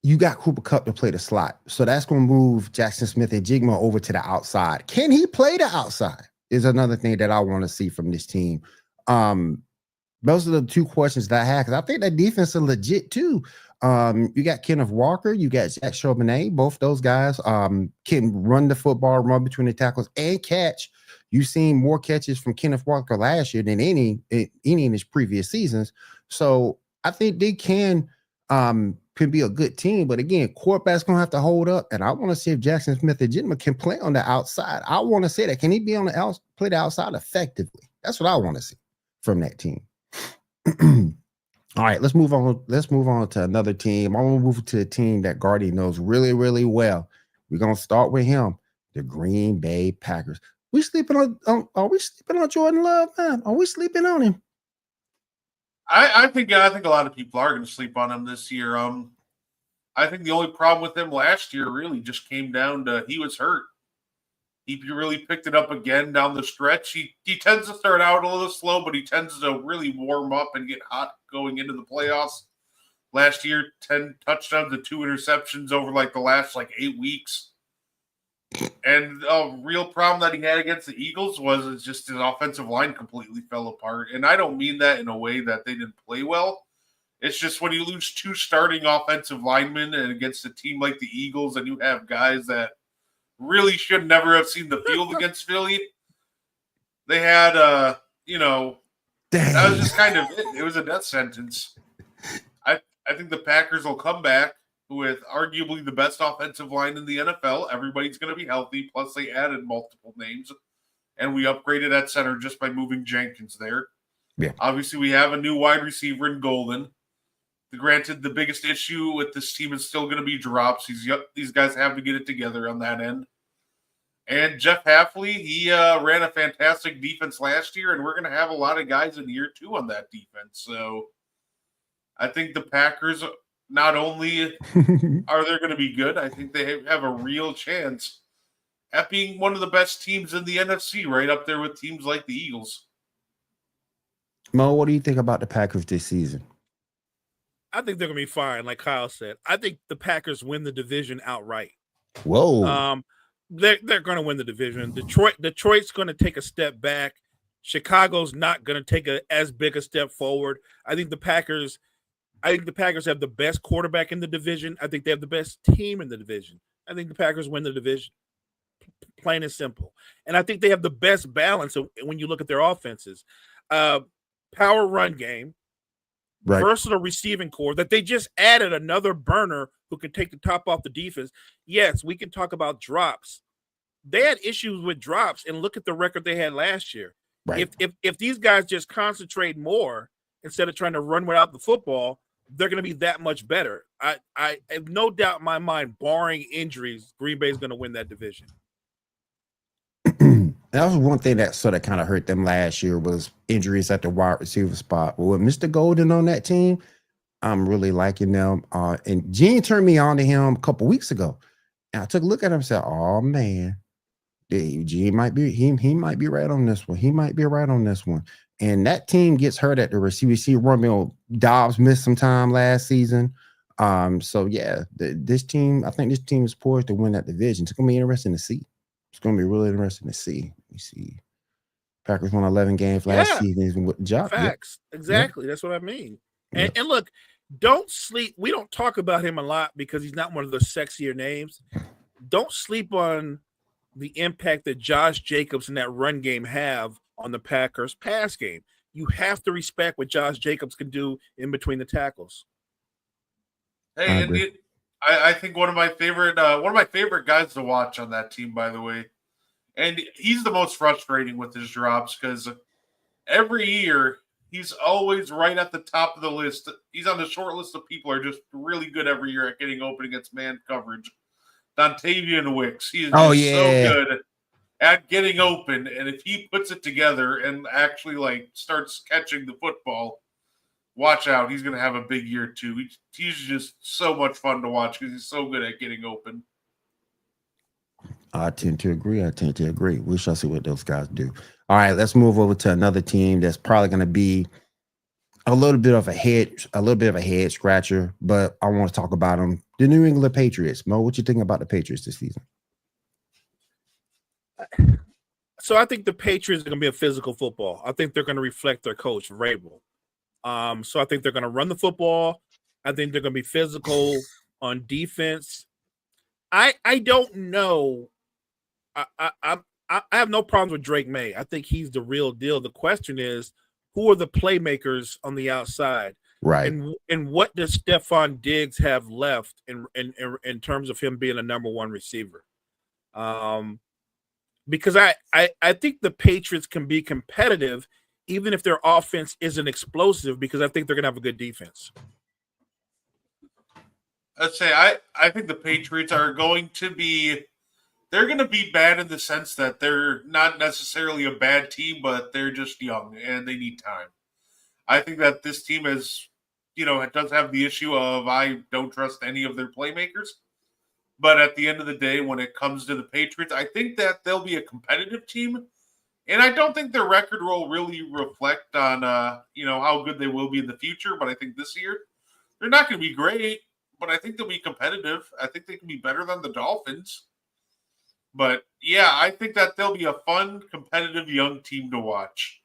A: you got Cooper Kupp to play the slot. So that's going to move Jackson Smith and Jigma over to the outside. Can he play the outside? Is another thing that I want to see from this team. Those are the two questions that I had, because I think that defense is legit too. You got Kenneth Walker, you got Zach Charbonnet. Both those guys can run the football, run between the tackles, and catch. You've seen more catches from Kenneth Walker last year than any in his previous seasons. So I think they can be a good team. But again, quarterback's gonna have to hold up, and I want to see if Jackson Smith and Jigma can play on the outside. I want to say that. Can he be on the play the outside effectively? That's what I want to see from that team. All right, let's move on. Let's move on to another team. I'm gonna move to a team that Gardy knows really, really well. We're gonna start with him, the Green Bay Packers. We sleeping on? Are we sleeping on Jordan Love, man? Are we sleeping on him?
B: I think a lot of people are going to sleep on him this year. I think the only problem with him last year really just came down to he was hurt. He really picked it up again down the stretch. He tends to start out a little slow, but he tends to really warm up and get hot going into the playoffs. Last year, 10 touchdowns and 2 interceptions over the last 8 weeks. And a real problem that he had against the Eagles was just his offensive line completely fell apart. And I don't mean that in a way that they didn't play well. It's just when you lose 2 starting offensive linemen and against a team like the Eagles and you have guys that really should never have seen the field against Philly. They had, that was just kind of it. It was a death sentence. I think the Packers will come back with arguably the best offensive line in the NFL. Everybody's going to be healthy. Plus, they added multiple names, and we upgraded at center just by moving Jenkins there.
A: Yeah.
B: Obviously, we have a new wide receiver in Golden. Granted, the biggest issue with this team is still going to be drops. These guys have to get it together on that end. And Jeff Hafley, he ran a fantastic defense last year, and we're going to have a lot of guys in year 2 on that defense. So I think the Packers, not only are they going to be good, I think they have a real chance at being one of the best teams in the NFC, right up there with teams like the Eagles.
A: Mo, what do you think about the Packers this season?
C: I think they're going to be fine, like Kyle said. I think the Packers win the division outright.
A: Whoa.
C: They're going to win the division. Detroit's going to take a step back. Chicago's not going to take as big a step forward. I think the Packers have the best quarterback in the division. I think they have the best team in the division. I think the Packers win the division. Plain and simple. And I think they have the best balance when you look at their offenses. Power run game.
A: Right.
C: versatile receiving core that they just added another burner who can take the top off the defense. Yes, we can talk about drops. They had issues with drops, and look at the record they had last year.
A: Right.
C: If these guys just concentrate more instead of trying to run without the football, they're going to be that much better. I have no doubt in my mind, barring injuries, Green Bay is going to win that division.
A: That was one thing that sort of kind of hurt them last year was injuries at the wide receiver spot. But with Mr. Golden on that team, I'm really liking them. And Gene turned me on to him a couple weeks ago. And I took a look at him and said, oh man, Gene might be he might be right on this one. He might be right on this one. And that team gets hurt at the receiver. See, Romeo Dobbs missed some time last season. So yeah, this team, I think this team is poised to win that division. It's gonna be interesting to see. It's gonna be really interesting to see. You see, Packers won 11 games last season with the job.
C: Facts. Yep. Exactly. Yep. That's what I mean. And, and look, don't sleep. We don't talk about him a lot because he's not one of the sexier names. Don't sleep on the impact that Josh Jacobs and that run game have on the Packers pass game. You have to respect what Josh Jacobs can do in between the tackles.
B: Hey, I think one of my favorite guys to watch on that team, by the way. And he's the most frustrating with his drops because every year he's always right at the top of the list. He's on the short list of people who are just really good every year at getting open against man coverage. Dontavian Wicks. He is so good at getting open. And if he puts it together and actually starts catching the football, watch out. He's going to have a big year too. He's just so much fun to watch because he's so good at getting open.
A: I tend to agree. We shall see what those guys do. All right, let's move over to another team that's probably going to be a little bit of a head scratcher, but I want to talk about them. The New England Patriots. Mo, what you think about the Patriots this season?
C: So I think the Patriots are going to be a physical football. I think they're going to reflect their coach, Vrabel. So I think they're going to run the football. I think they're going to be physical on defense. I don't know. I have no problems with Drake May. I think he's the real deal. The question is, who are the playmakers on the outside?
A: Right.
C: And what does Stephon Diggs have left in terms of him being a number one receiver? Because I think the Patriots can be competitive even if their offense isn't explosive, because I think they're going to have a good defense.
B: Let's say I think the Patriots are going to be bad in the sense that they're not necessarily a bad team, but they're just young and they need time. I think that this team is, it does have the issue of I don't trust any of their playmakers. But at the end of the day, when it comes to the Patriots, I think that they'll be a competitive team. And I don't think their record will really reflect on, how good they will be in the future. But I think this year, they're not going to be great, but I think they'll be competitive. I think they can be better than the Dolphins. But, yeah, I think that they'll be a fun, competitive young team to watch.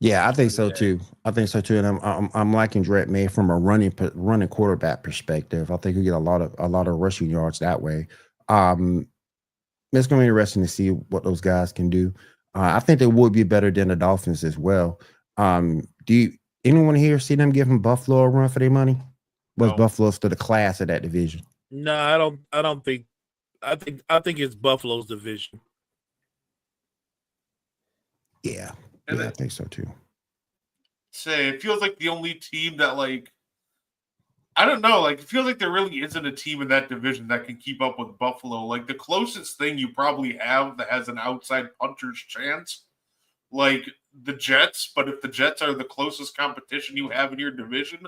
A: Yeah, I think so too. And I'm liking Drake May from a running quarterback perspective. I think you get a lot of rushing yards that way. It's going to be interesting to see what those guys can do. I think they would be better than the Dolphins as well. Anyone here see them giving Buffalo a run for their money? Was Buffalo still the class of that division?
C: No, I don't think. I think it's Buffalo's division.
A: Yeah, I think so too.
B: It feels like the only team that I don't know, it feels like there really isn't a team in that division that can keep up with Buffalo. The closest thing you probably have that has an outside puncher's chance, the Jets, but if the Jets are the closest competition you have in your division,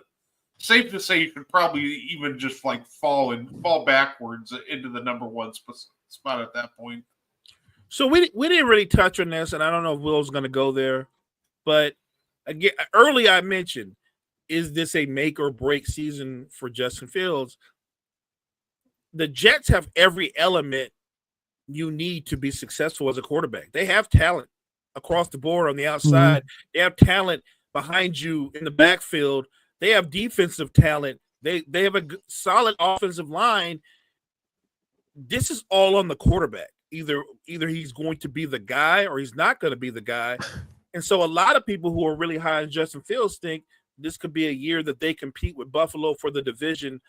B: safe to say you could probably even just fall backwards into the number one spot at that point.
C: So we didn't really touch on this, and I don't know if Will's going to go there, but again, early I mentioned, is this a make or break season for Justin Fields? The Jets have every element you need to be successful as a quarterback. They have talent across the board on the outside. Mm-hmm. They have talent behind you in the backfield. They have defensive talent. They have a solid offensive line. This is all on the quarterback. Either he's going to be the guy or he's not going to be the guy. And so a lot of people who are really high on Justin Fields think this could be a year that they compete with Buffalo for the division.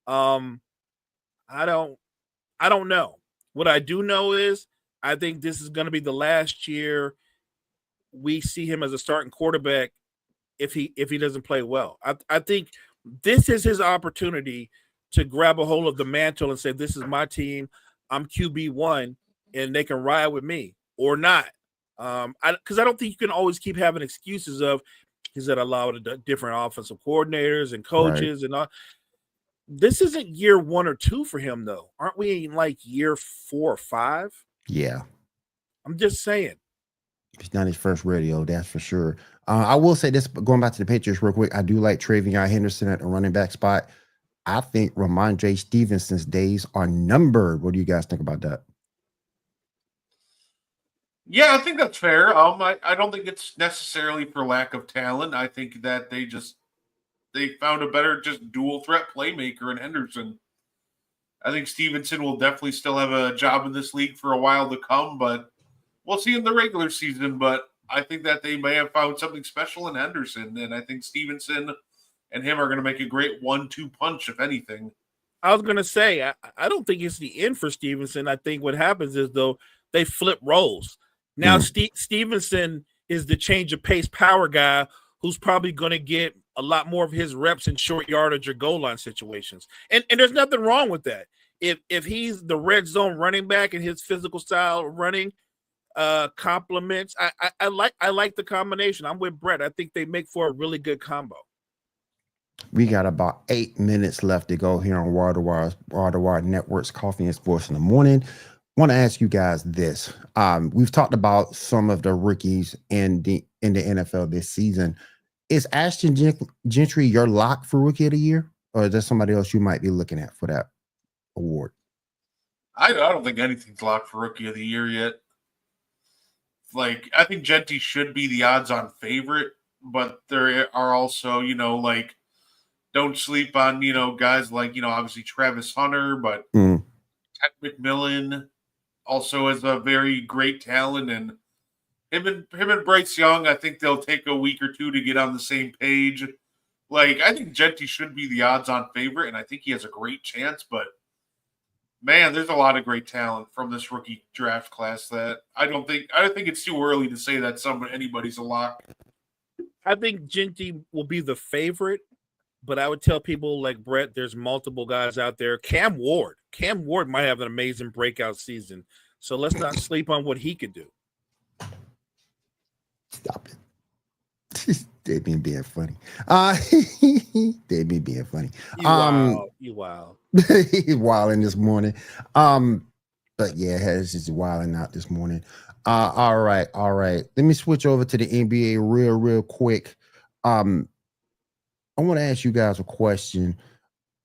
C: I don't know. What I do know is I think this is going to be the last year we see him as a starting quarterback if he doesn't play well. I think this is his opportunity to grab a hold of the mantle and say, this is my team. I'm QB1 and they can ride with me or not. Because I don't think you can always keep having excuses of he's at a lot of different offensive coordinators and coaches and all. This isn't year 1 or 2 for him, though. Aren't we in like year 4 or 5?
A: Yeah.
C: I'm just saying.
A: It's not his first rodeo, that's for sure. I will say this, going back to the Patriots real quick, I do like Travion Henderson at the running back spot. I think Ramondre Stevenson's days are numbered. What do you guys think about that?
B: Yeah, I think that's fair. I don't think it's necessarily for lack of talent. I think that they found a better just dual threat playmaker in Henderson. I think Stevenson will definitely still have a job in this league for a while to come, but we'll see in the regular season. But I think that they may have found something special in Henderson, and I think Stevenson and him are going to make a great 1-2 punch, if anything.
C: I was going to say, I don't think it's the end for Stevenson. I think what happens is, though, they flip roles. Now, Stevenson is the change of pace power guy who's probably going to get a lot more of his reps in short yardage or goal line situations. And there's nothing wrong with that. If he's the red zone running back and his physical style of running complements, I like the combination. I'm with Brett. I think they make for a really good combo.
A: We got about 8 minutes left to go here on Wire to Wire Network's Coffee and Sports in the Morning. Want to ask you guys this. We've talked about some of the rookies in the NFL this season. Is Ashton Gentry your lock for Rookie of the Year, or is there somebody else you might be looking at for that award?
B: I don't think anything's locked for Rookie of the Year yet. Like, I think Gentry should be the odds-on favorite, but there are also, don't sleep on, guys like, obviously Travis Hunter, but Ted McMillan also has a very great talent, and him and Bryce Young, I think they'll take a week or two to get on the same page. Like, I think Gentry should be the odds-on favorite, and I think he has a great chance, but man, there's a lot of great talent from this rookie draft class that I think it's too early to say that anybody's a lock.
C: I think Gentry will be the favorite, but I would tell people like Brett, there's multiple guys out there. Cam Ward might have an amazing breakout season. So let's not sleep on what he could do.
A: Stop it. They been being funny. They been being funny.
C: You wild.
A: He's wilding this morning. But yeah, it's just wilding out this morning. All right. Let me switch over to the NBA real quick. I want to ask you guys a question.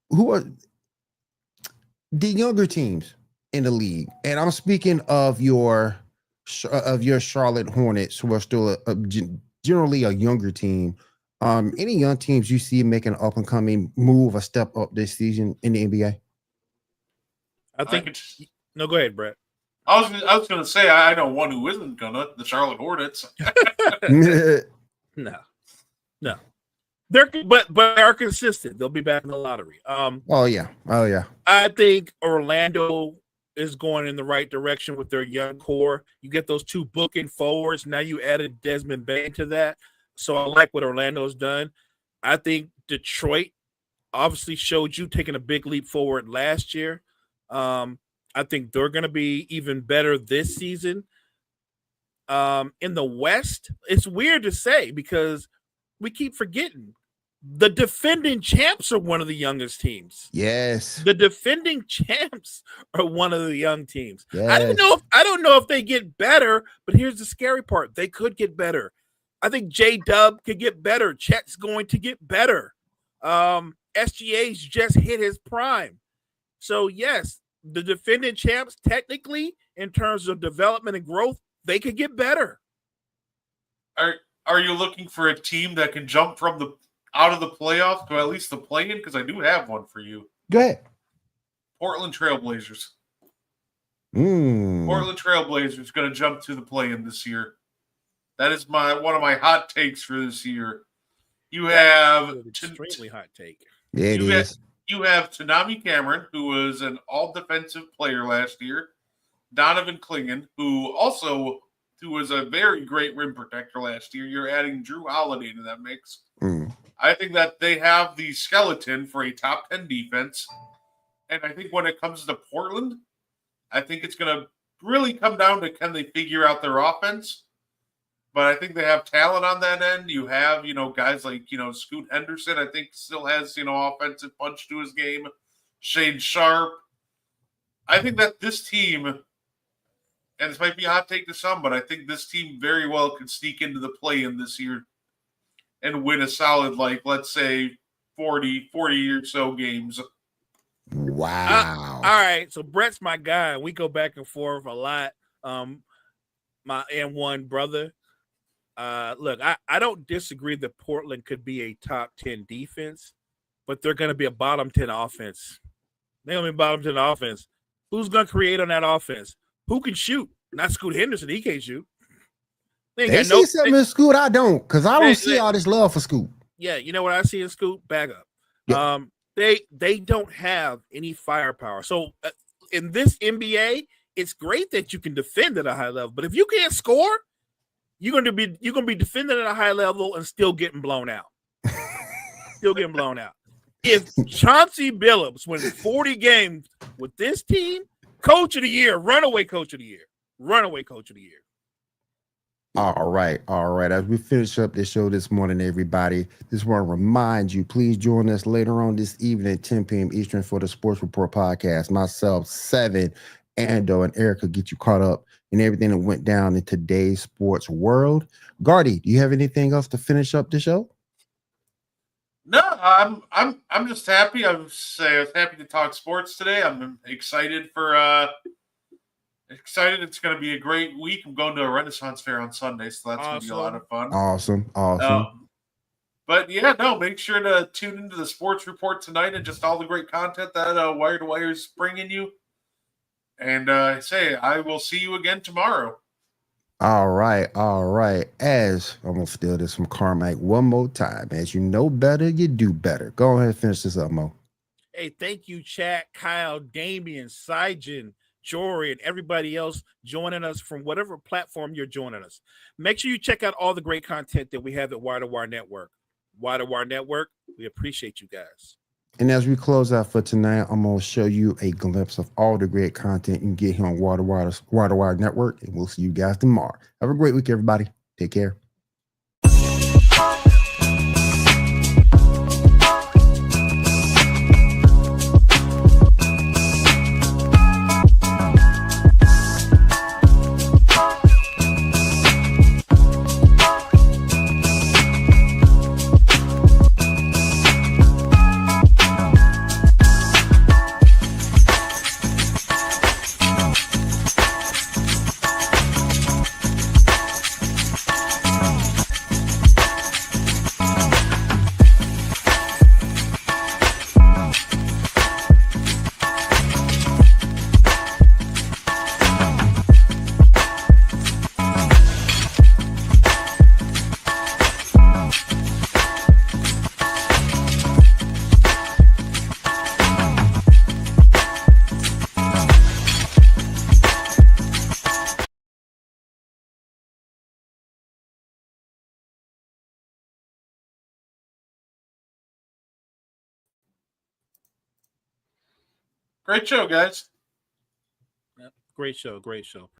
A: Who are the younger teams in the league? And I'm speaking of your Charlotte Hornets, who are still generally a younger team. Any young teams you see making an up and coming move, a step up this season in the NBA?
C: No, go ahead, Brett.
B: I was going to say I know one who isn't gonna, the Charlotte Hornets.
C: No. But they're consistent. They'll be back in the lottery.
A: Oh yeah.
C: I think Orlando is going in the right direction with their young core. You get those two booking forwards. Now you added Desmond Bane to that. So I like what Orlando's done. I think Detroit obviously showed you taking a big leap forward last year. I think they're going to be even better this season. In the West, it's weird to say because we keep forgetting the defending champs are one of the youngest teams.
A: Yes.
C: The defending champs are one of the young teams.
A: Yes.
C: I don't know if they get better, but here's the scary part. They could get better. I think J-Dub could get better. Chet's going to get better. SGA's just hit his prime. So, yes, the defending champs, technically, in terms of development and growth, they could get better.
B: Are you looking for a team that can jump from out of the playoffs to at least the play-in? Because I do have one for you.
A: Go ahead.
B: Portland Trailblazers. Portland
A: Mm.
B: Trailblazers going to jump to the play-in this year. That is one of my hot takes for this year. You have
C: An extremely hot take.
A: Yeah, it
B: you
A: is.
B: you have Tanami Cameron, who was an all-defensive player last year. Donovan Clingan, who was a very great rim protector last year. You're adding Drew Holiday to that mix.
A: Mm.
B: I think that they have the skeleton for a top 10 defense. And I think when it comes to Portland, I think it's going to really come down to can they figure out their offense. But I think they have talent on that end. You have, guys like, Scoot Henderson, I think still has, offensive punch to his game. Shane Sharp. I think that this team, and this might be a hot take to some, but I think this team very well could sneak into the play-in this year and win a solid, let's say 40 or so games.
A: Wow.
C: All right, so Brett's my guy. We go back and forth a lot. My M1 brother. Look, I don't disagree that Portland could be a top 10 defense, but they're going to be a bottom 10 offense. They're going to be bottom 10 offense. Who's going to create on that offense? Who can shoot? Not Scoot Henderson. He can't shoot.
A: They see something in Scoot I don't, because I don't see all this love for Scoot.
C: Yeah, you know what I see in Scoot? Back up.
A: Yeah.
C: They don't have any firepower. So in this NBA, it's great that you can defend at a high level, but if you can't score, you're gonna be defending at a high level and still getting blown out. If Chauncey Billups wins 40 games with this team, coach of the year, runaway coach of the year.
A: All right. As we finish up this show this morning, everybody, just want to remind you, please join us later on this evening at 10 p.m. Eastern for the Sports Report podcast. Myself, Seven, Ando, and Erica get you caught up in everything that went down in today's sports world. Gardy, do you have anything else to finish up the show?
B: No, I'm just happy. I was happy to talk sports today. I'm excited for excited. It's going to be a great week. I'm going to a Renaissance Fair on Sunday, so that's going to be a lot of fun.
A: Awesome.
B: But yeah, no, make sure to tune into the Sports Report tonight and just all the great content that Wire to Wire is bringing you. And I will see you again tomorrow.
A: All right. As I'm going to steal this from Carmike one more time. As you know better, you do better. Go ahead and finish this up, Mo.
C: Hey, thank you, Chat, Kyle, Damian, Syjan, Jory, and everybody else joining us from whatever platform you're joining us. Make sure you check out all the great content that we have at Wire to Wire Network. Wire to Wire Network, we appreciate you guys.
A: And as we close out for tonight, I'm going to show you a glimpse of all the great content you can get here on Wire to Wire Network. And we'll see you guys tomorrow. Have a great week, everybody. Take care.
B: Great show, guys.
C: Great show.